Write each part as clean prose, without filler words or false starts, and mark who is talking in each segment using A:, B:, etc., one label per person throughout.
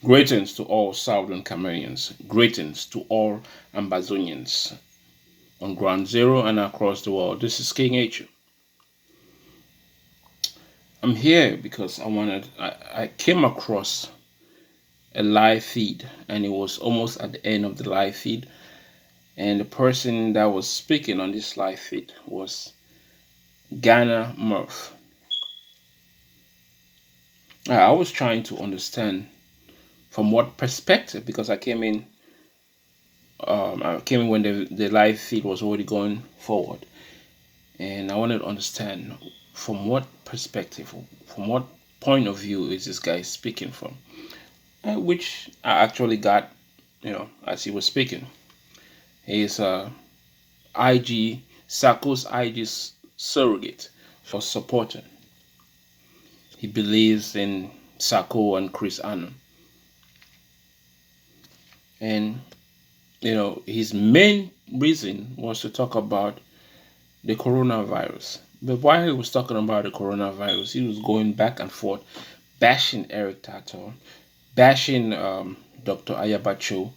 A: Greetings to all Southern Cameroonians. Greetings to all Ambazonians on Ground Zero and across the world. This is King H. I'm here because I came across a live feed, and it was almost at the end of the live feed. And the person that was speaking on this live feed was Gana Murph. I was trying to understand from what perspective, because I came in when the live feed was already going forward, and I wanted to understand from what perspective, from what point of view is this guy speaking from, which I actually got, as he was speaking. He's IG Sako's IG surrogate or supporter. He believes in Sako and Chris Annan, and his main reason was to talk about the coronavirus. But while he was talking about the coronavirus, he was going back and forth, bashing Eric Tataw, bashing Dr. Ayaba,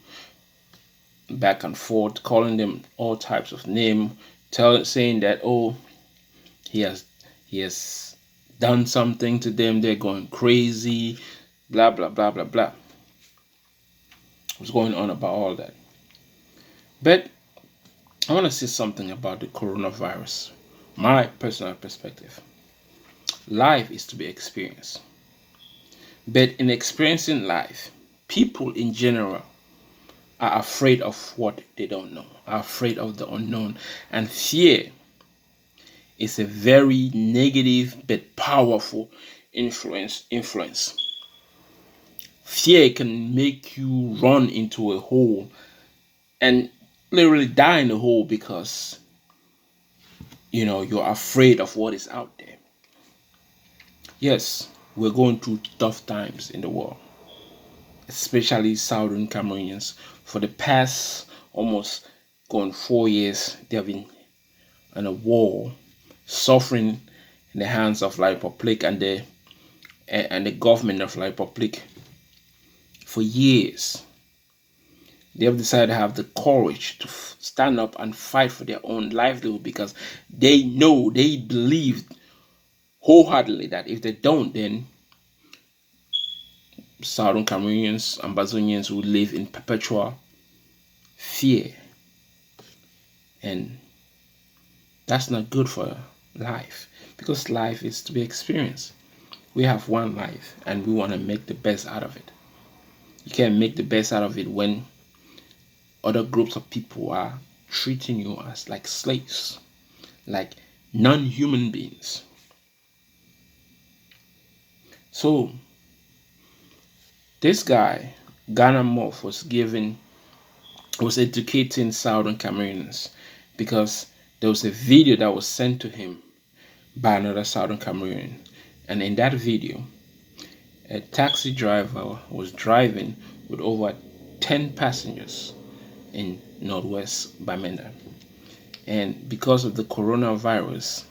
A: back and forth, calling them all types of names, saying that he has he has done something to them, they're going crazy, blah blah blah blah blah. Was going on about all that. But I want to say something about the coronavirus. My personal perspective. Life is to be experienced. But in experiencing life, people in general are afraid of what they don't know, are afraid of the unknown. And fear is a very negative but powerful influence. Fear can make you run into a hole and literally die in the hole because you're afraid of what is out there. Yes, we're going through tough times in the world, especially Southern Cameroonians. For the past almost going 4 years, they have been in a war, suffering in the hands of La Republic and the government of La Republic for years. They have decided to have the courage to stand up and fight for their own livelihood because they believe wholeheartedly that if they don't, then Southern Cameroonians, Ambazonians will live in perpetual fear. And that's not good for life, because life is to be experienced. We have one life and we want to make the best out of it. You can't make the best out of it when other groups of people are treating you as like slaves, like non-human beings. So this guy, Ghana Murph, was educating Southern Cameroonians because there was a video that was sent to him by another Southern Cameroonian. And in that video, a taxi driver was driving with over 10 passengers in Northwest Bamenda. And because of the coronavirus,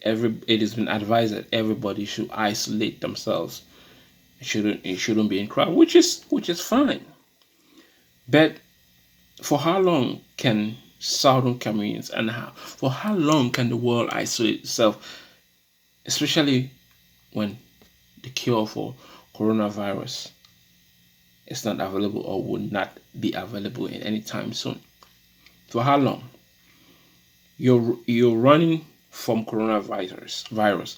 A: it has been advised that everybody should isolate themselves. It shouldn't be in crowd, which is fine. But for how long can Southern Cameroonians for how long can the world isolate itself, especially when the cure for coronavirus is not available or would not be available in any time soon? For how long? You're running from coronavirus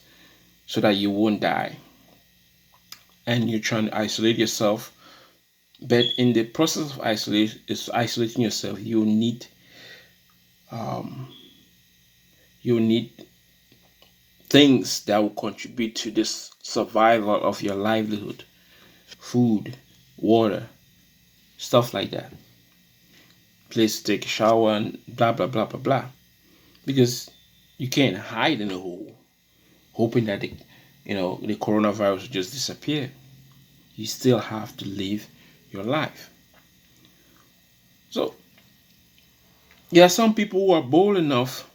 A: so that you won't die, and you're trying to isolate yourself. But in the process of isolating yourself, you need things that will contribute to this survival of your livelihood: food, water, stuff like that, place to take a shower, and blah blah blah blah blah. Because you can't hide in a hole hoping that the coronavirus will just disappear. You still have to live your life. So there are some people who are bold enough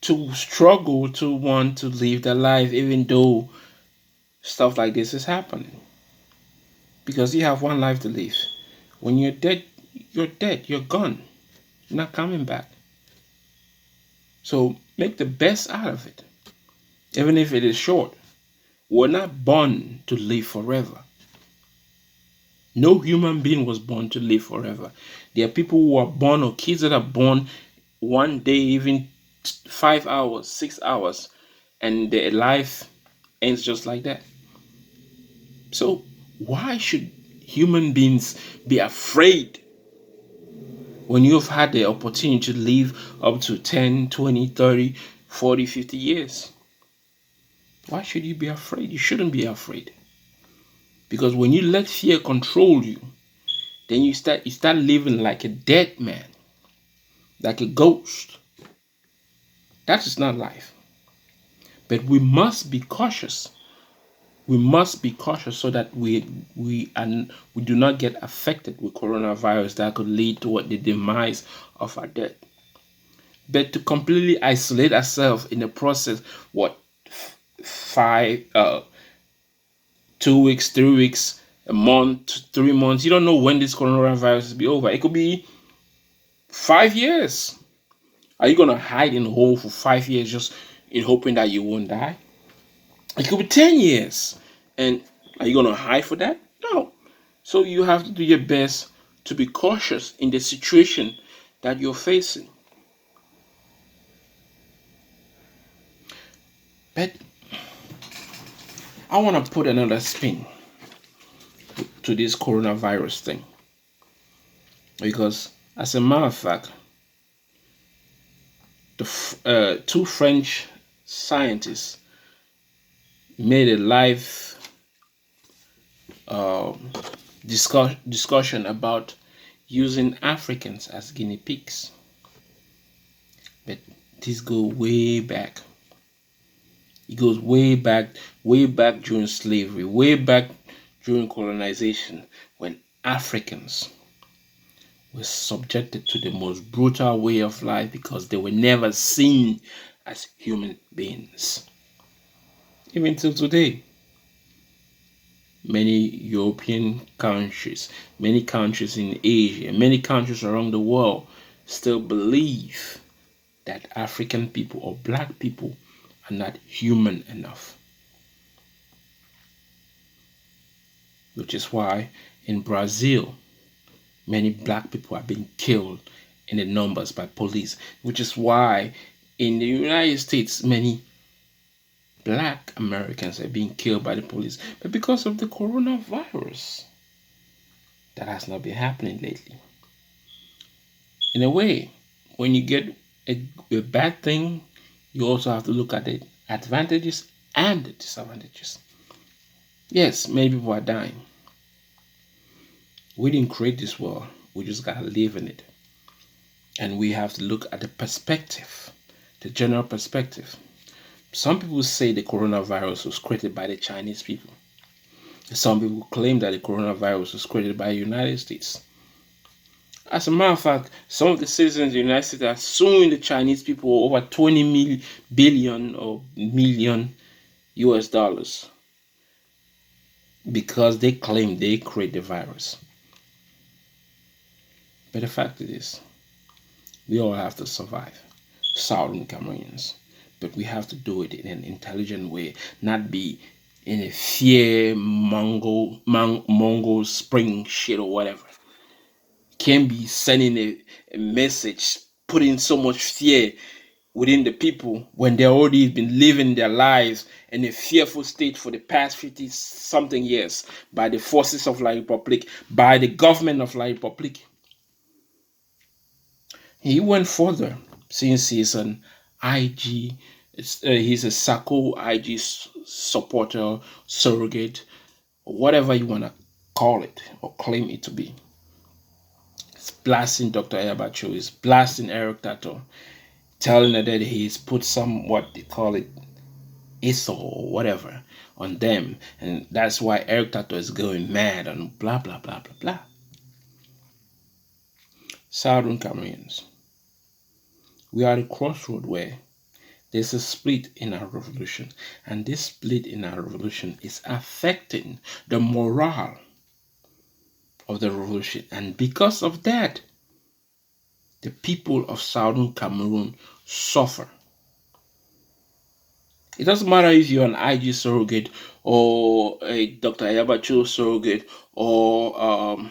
A: to struggle to want to live their life even though stuff like this is happening. because you have one life to live. When you're dead, you're dead. You're gone. You're not coming back. So make the best out of it, even if it is short. We're not born to live forever. No human being was born to live forever. There are people who are born, or kids that are born one day, even 5 hours, 6 hours, and their life ends just like that. So, why should human beings be afraid when you've had the opportunity to live up to 10, 20, 30, 40, 50 years? Why should you be afraid? You shouldn't be afraid. Because when you let fear control you, then you start living like a dead man, like a ghost. That is not life. But we must be cautious. We must be cautious so that we do not get affected with coronavirus that could lead to the demise of our death. But to completely isolate ourselves in the process, what, 2 weeks, 3 weeks, a month, 3 months, you don't know when this coronavirus will be over. It could be 5 years. Are you gonna hide in a hole for 5 years just in hoping that you won't die? It could be 10 years. And are you gonna hide for that? No. So you have to do your best to be cautious in the situation that you're facing. But I want to put another spin to this coronavirus thing. Because, as a matter of fact, the two French scientists made a live discussion about using Africans as guinea pigs. But this goes way back. It goes way back during slavery, way back during colonization, when Africans were subjected to the most brutal way of life because they were never seen as human beings. Even till today, many European countries, many countries in Asia, many countries around the world still believe that African people or black people are not human enough. Which is why in Brazil, many black people are being killed in the numbers by police. Which is why in the United States, many black Americans are being killed by the police. But because of the coronavirus, that has not been happening lately. In a way, when you get a bad thing, you also have to look at the advantages and the disadvantages. Yes, many people are dying. We didn't create this world. We just gotta live in it. And we have to look at the perspective, the general perspective. Some people say the coronavirus was created by the Chinese people. Some people claim that the coronavirus was created by the United States. As a matter of fact, some of the citizens of the United States are suing the Chinese people over 20 billion or million US dollars because they claim they create the virus. But the fact is, we all have to survive. Southern Cameroonians. But we have to do it in an intelligent way, not be in a fear Mongol spring shit or whatever. Can't be sending a message, putting so much fear within the people when they already been living their lives in a fearful state for the past 50 something years by the forces of La Republic, by the government of La Republic. He went further since he's an IG, he's a Sako IG supporter, surrogate, or whatever you want to call it or claim it to be. It's blasting Dr. Ayaba, he's blasting Eric Tataw, telling her that he's put some, what they call it, ISO or whatever on them. And that's why Eric Tataw is going mad and blah, blah, blah, blah, blah. Southern Cameroonians, we are at a crossroad where there's a split in our revolution. And this split in our revolution is affecting the morale of the revolution. And because of that, the people of Southern Cameroon suffer. It doesn't matter if you're an IG surrogate or a Dr. Ayaba surrogate or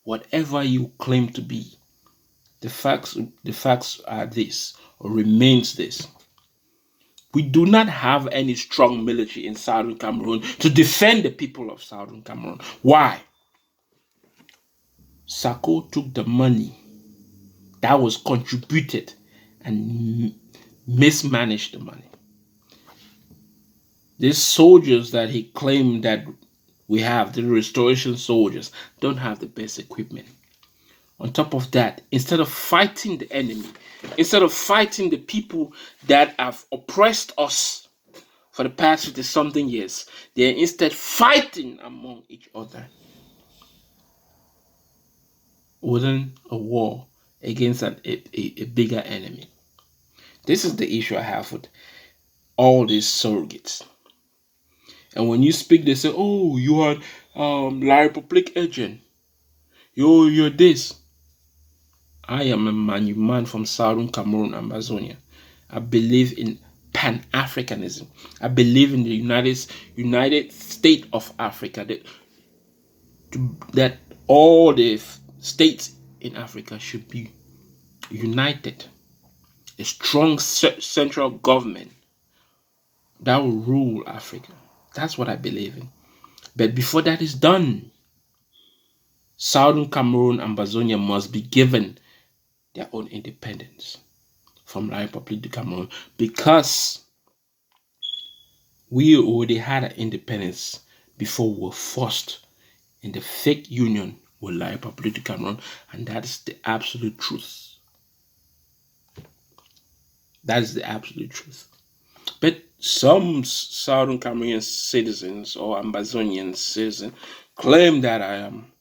A: whatever you claim to be. The facts are this, or remains this. We do not have any strong military in Southern Cameroon to defend the people of Southern Cameroon. Why? Sako took the money that was contributed and mismanaged the money. These soldiers that he claimed that we have, the restoration soldiers, don't have the best equipment. On top of that, instead of fighting the enemy, instead of fighting the people that have oppressed us for the past 50 something years, they are instead fighting among each other within a war against a bigger enemy. This is the issue I have with all these surrogates. And when you speak, they say, "Oh, you are La Republic agent. You're this." I am a man from Southern Cameroon, Ambazonia. I believe in Pan-Africanism. I believe in the United States of Africa. That all the states in Africa should be united. A strong central government that will rule Africa. That's what I believe in. But before that is done, Southern Cameroon and Ambazonia must be given their own independence from La Republic of Cameroon, because we already had an independence before we were forced in the fake union with La Republic of Cameroon, and that is the absolute truth. That is the absolute truth. But some Southern Cameroonian citizens or Ambazonian citizens claim that I am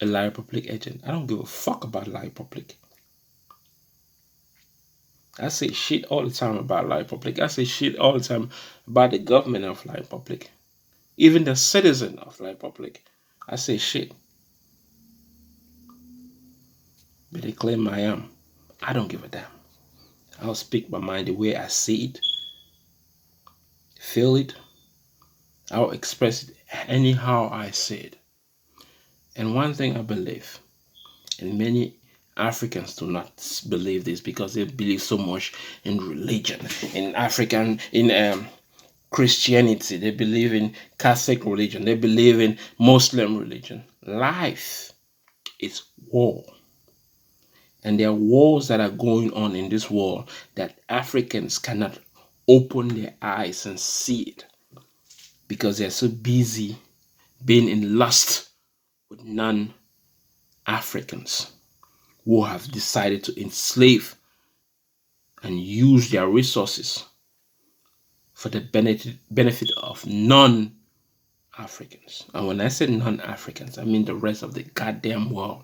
A: a La Republic agent. I don't give a fuck about La Republic. I say shit all the time about La Republic. I say shit all the time about the government of La Republic. Even the citizen of La Republic. I say shit. But they claim I am. I don't give a damn. I'll speak my mind the way I see it, feel it. I'll express it anyhow I see it. And one thing I believe, and many Africans do not believe this because they believe so much in religion, in Christianity, they believe in Catholic religion, they believe in Muslim religion. Life is war. And there are wars that are going on in this world that Africans cannot open their eyes and see it because they're so busy being in lust with non-Africans who have decided to enslave and use their resources for the benefit of non-Africans. And when I say non-Africans, I mean the rest of the goddamn world.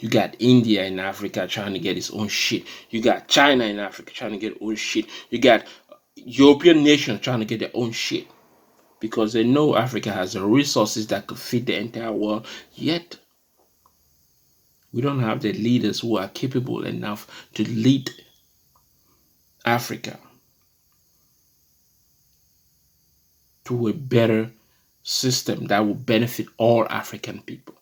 A: You got India in Africa trying to get its own shit. You got China in Africa trying to get its own shit. You got European nations trying to get their own shit. Because they know Africa has the resources that could feed the entire world. Yet, we don't have the leaders who are capable enough to lead Africa to a better system that will benefit all African people.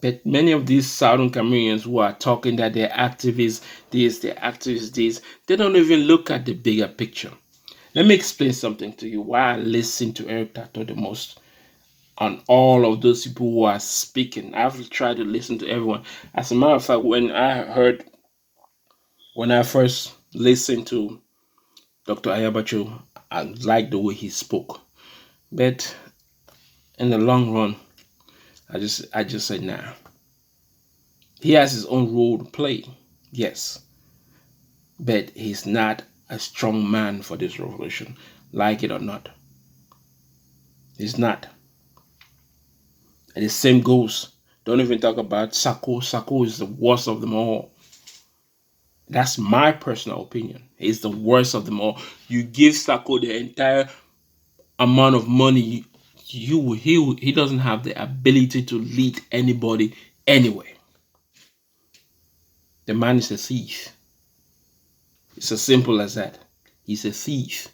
A: But many of these Southern Cameroonians who are talking that they're activists, they're activists, they don't even look at the bigger picture. Let me explain something to you why I listen to Eric Tataw the most on all of those people who are speaking. I've tried to listen to everyone. As a matter of fact, when I first listened to Dr. Ayaba, I liked the way he spoke. But in the long run, I just said, nah. He has his own role to play, yes. But he's not a strong man for this revolution, like it or not. He's not. And the same goes. Don't even talk about Sako. Sako is the worst of them all. That's my personal opinion. He's the worst of them all. You give Sako the entire amount of money he doesn't have the ability to lead anybody anywhere. The man is a thief. It's as simple as that. He's a thief.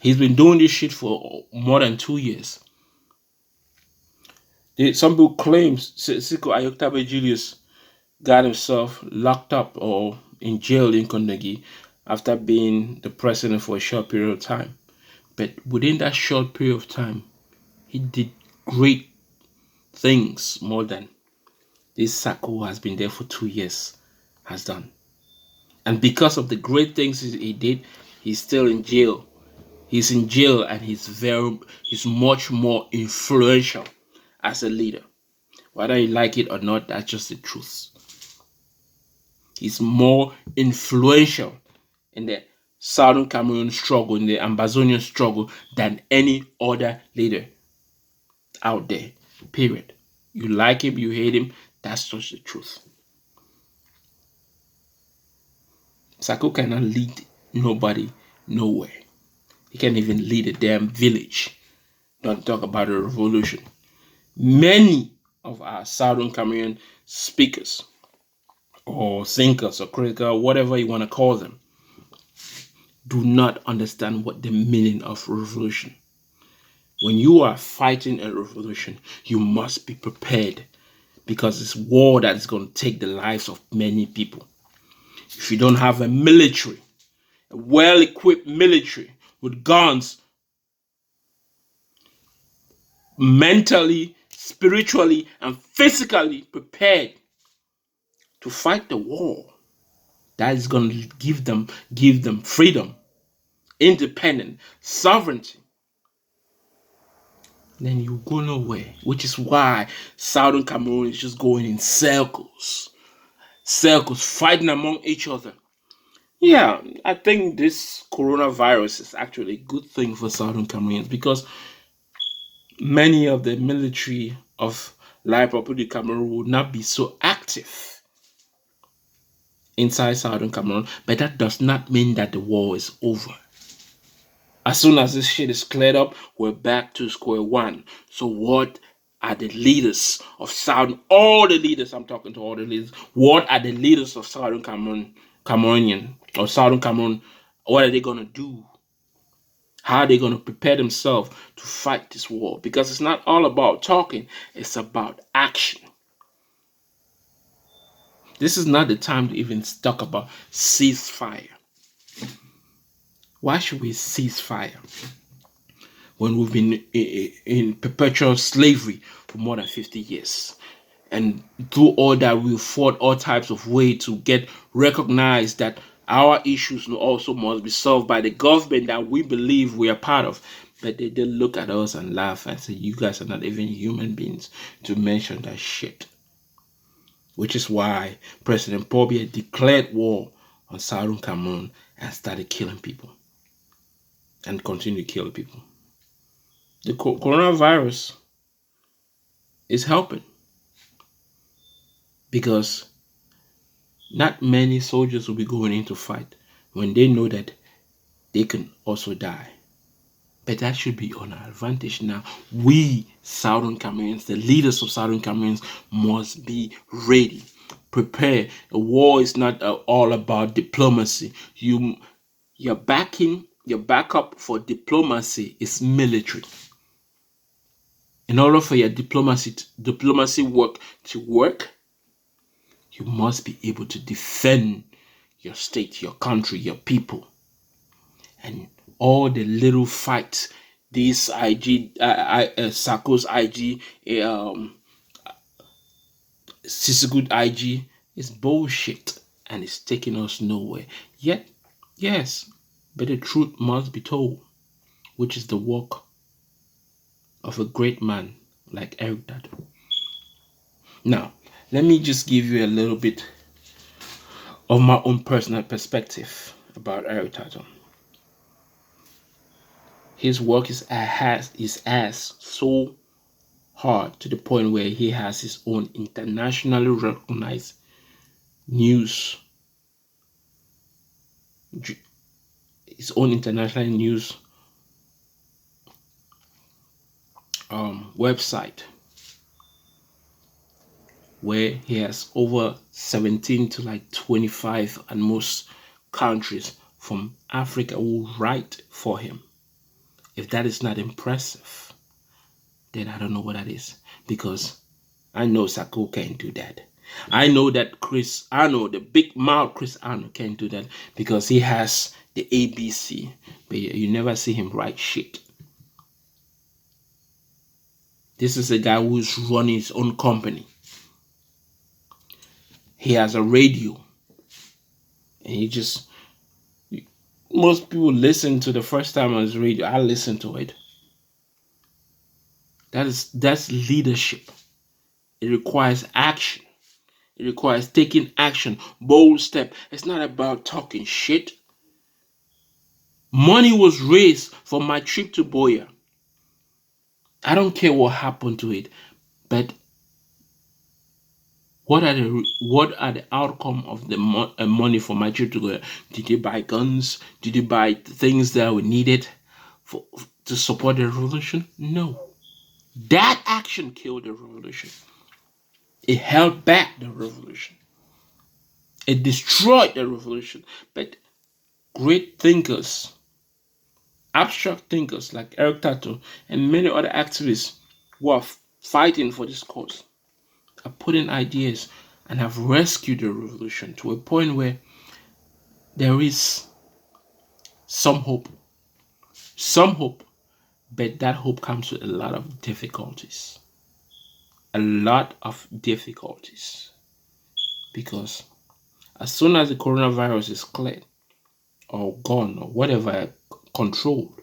A: He's been doing this shit for more than 2 years. Some people claim Siko Ayoktabe Julius got himself locked up or in jail in Kondegi after being the president for a short period of time. But within that short period of time, he did great things more than this Sako who has been there for 2 years has done. And because of the great things he did, he's still in jail. He's in jail and he's much more influential as a leader. Whether you like it or not, that's just the truth. He's more influential in the Southern Cameroon struggle, in the Ambazonia struggle, than any other leader out there. Period. You like him, you hate him, that's just the truth. Sako cannot lead nobody nowhere. He can't even lead a damn village. Don't talk about a revolution. Many of our Southern Cameroon speakers or thinkers or critical, whatever you want to call them, do not understand what the meaning of revolution. When you are fighting a revolution, you must be prepared because it's war that is going to take the lives of many people. If you don't have a military, a well-equipped military with guns, mentally, spiritually, and physically prepared to fight the war, that is going to give them freedom, independence, sovereignty, then you go nowhere. Which is why Southern Cameroon is just going in circles, fighting among each other. Yeah, I think this coronavirus is actually a good thing for Southern Cameroons because many of the military of Life Republic Cameroon would not be so active inside Southern Cameroon, but that does not mean that the war is over. As soon as this shit is cleared up, we're back to square one. So what are the leaders of Southern, all the leaders, I'm talking to all the leaders, what are the leaders of Southern Cameroonian, or Southern Cameroon, what are they going to do? How are they going to prepare themselves to fight this war? Because it's not all about talking, it's about action. This is not the time to even talk about ceasefire. Why should we cease fire when we've been in perpetual slavery for more than 50 years? And through all that, we fought all types of ways to get recognized that our issues also must be solved by the government that we believe we are part of. But they did look at us and laugh and say, you guys are not even human beings to mention that shit. Which is why President Pobia declared war on Southern Cameroon and started killing people. And continue to kill people. The coronavirus is helping because not many soldiers will be going into fight when they know that they can also die. But that should be on our advantage now. We Southern Cameroons, the leaders of Southern Cameroons, must be ready, prepare. A war is not all about diplomacy. Your backup for diplomacy is military. In order for your diplomacy work to work, you must be able to defend your state, your country, your people. And all the little fights, this Sako's IG, Sisigud IG is bullshit and it's taking us nowhere. Yet, yes, but the truth must be told, which is the work of a great man like Eric Tataw. Now, let me just give you a little bit of my own personal perspective about Eric Tataw. His work is so hard to the point where he has his own internationally recognized news, website where he has over 17 to like 25 and most countries from Africa who write for him. If that is not impressive, then I don't know what that is. Because I know Sako can't do that. I know that Chris Arnold, the big mouth Chris Arnold, can't do that because he has the ABC, but you never see him write shit. This is a guy who's running his own company. He has a radio, and most people listen to the first time on his radio. I listen to it. That's leadership. It requires action. It requires taking action, bold step. It's not about talking shit. Money was raised for my trip to Boya. I don't care what happened to it, but what are the outcome of the money for my trip to Boya? Did they buy guns? Did they buy things that were needed to support the revolution? No. That action killed the revolution. It held back the revolution. It destroyed the revolution. But great thinkers, abstract thinkers like Eric Tataw and many other activists who are fighting for this cause are putting ideas and have rescued the revolution to a point where there is some hope. Some hope, but that hope comes with a lot of difficulties. A lot of difficulties. Because as soon as the coronavirus is cleared or gone or whatever controlled,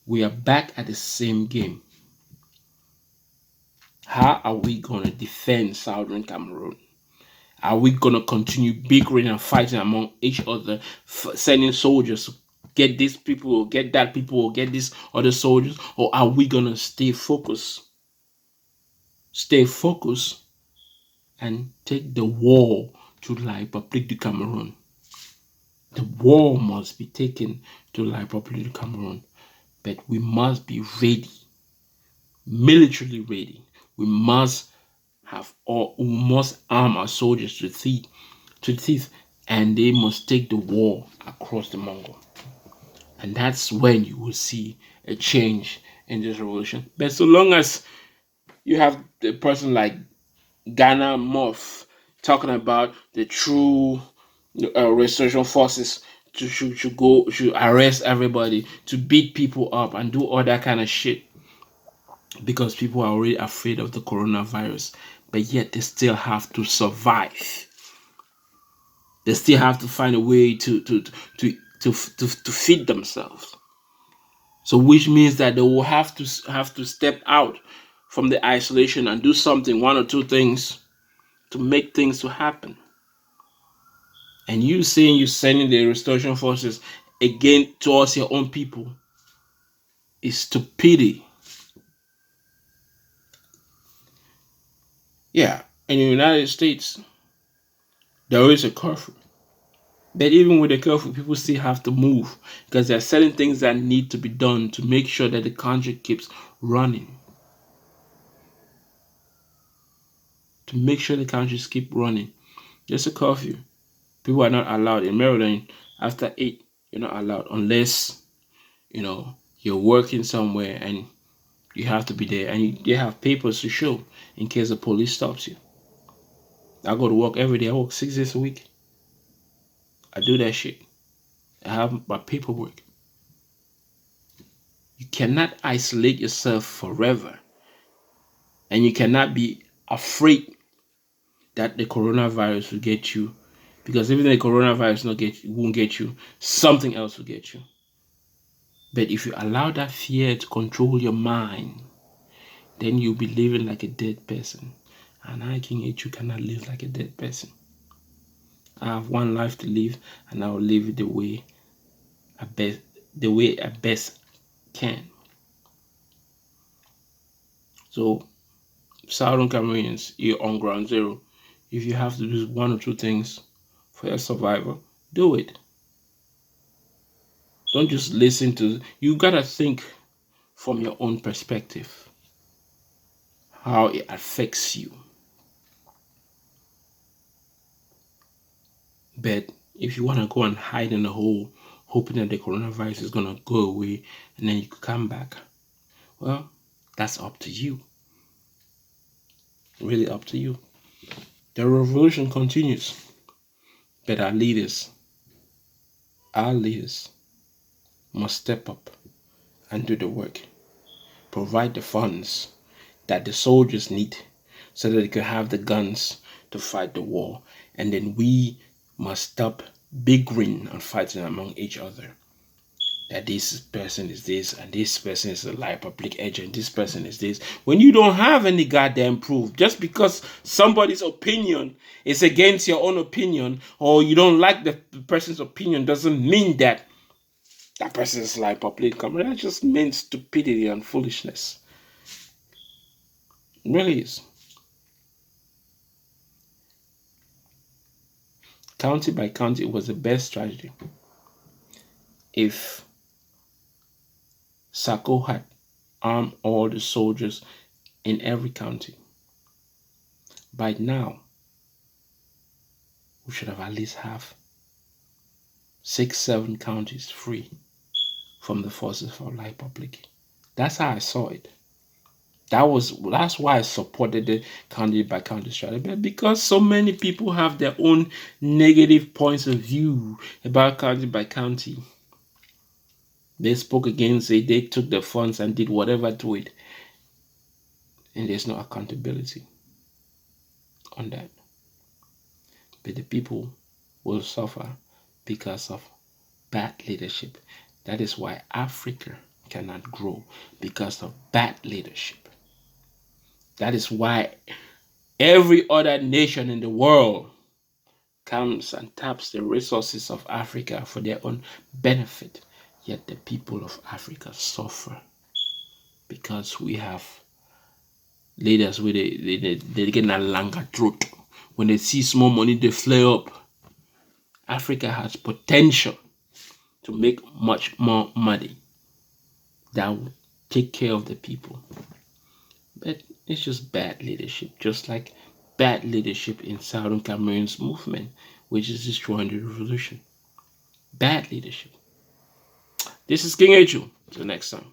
A: we are back at the same game. How are we going to defend Southern Cameroon? Are we going to continue bickering and fighting among each other, sending soldiers to get these people or get that people or get these other soldiers? Or are we going to stay focused? Stay focused and take the war to La République du Cameroon. The war must be taken to La République du Cameroon. But we must be ready, militarily ready. We must arm our soldiers to the teeth, and they must take the war across the Mongol. And that's when you will see a change in this revolution. But so long as you have a person like Gana, Murph talking about the true restoration forces should arrest everybody, to beat people up and do all that kind of shit, because people are already afraid of the coronavirus, but yet they still have to survive. They still have to find a way to feed themselves. So, which means that they will have to step out from the isolation and do something, one or two things, to make things to happen. And you saying you're sending the restoration forces again towards your own people is stupidity. Yeah, in the United States, there is a curfew. But even with the curfew, people still have to move because there are certain things that need to be done to make sure that the country keeps running. To make sure the countries keep running. There's a curfew. People are not allowed in Maryland after 8. You're not allowed unless you're working somewhere and you have to be there, and they have papers to show in case the police stops you. I go to work every day. I work 6 days a week. I do that shit. I have my paperwork. You cannot isolate yourself forever, and you cannot be afraid that the coronavirus will get you, because even the coronavirus won't get you, something else will get you. But if you allow that fear to control your mind, then you'll be living like a dead person. And I, King H, you cannot live like a dead person. I have one life to live, and I will live it the way I best can. So, Southern Cameroonians, you're on ground zero. If you have to do one or two things for your survival, do it. Don't just listen to. You gotta think from your own perspective. how it affects you. But if you want to go and hide in a hole, hoping that the coronavirus is going to go away and then you could come back, well, that's up to you. Really up to you. The revolution continues. But our leaders must step up and do the work. Provide the funds that the soldiers need so that they can have the guns to fight the war. And then we must stop bickering and fighting among each other. That this person is this and this person is a light public agent, this person is this. When you don't have any goddamn proof, just because somebody's opinion is against your own opinion or you don't like the person's opinion doesn't mean that that person is like public comment. That just means stupidity and foolishness. It really is. County by county was the best strategy. If Sako had armed all the soldiers in every county, by now we should have at least have 6-7 counties free from the forces for light public. That's how I saw it. That's why I supported the county by county strategy. But because so many people have their own negative points of view about county by county, they spoke against it, they took the funds and did whatever to it. And there's no accountability on that. But the people will suffer because of bad leadership. That is why Africa cannot grow, because of bad leadership. That is why every other nation in the world comes and taps the resources of Africa for their own benefit. Yet the people of Africa suffer because we have leaders where they get a longer throat. When they see small money, they flare up. Africa has potential to make much more money that will take care of the people. But it's just bad leadership, just like bad leadership in Southern Cameroon's movement, which is destroying the revolution. Bad leadership. This is King Eju. Till next time.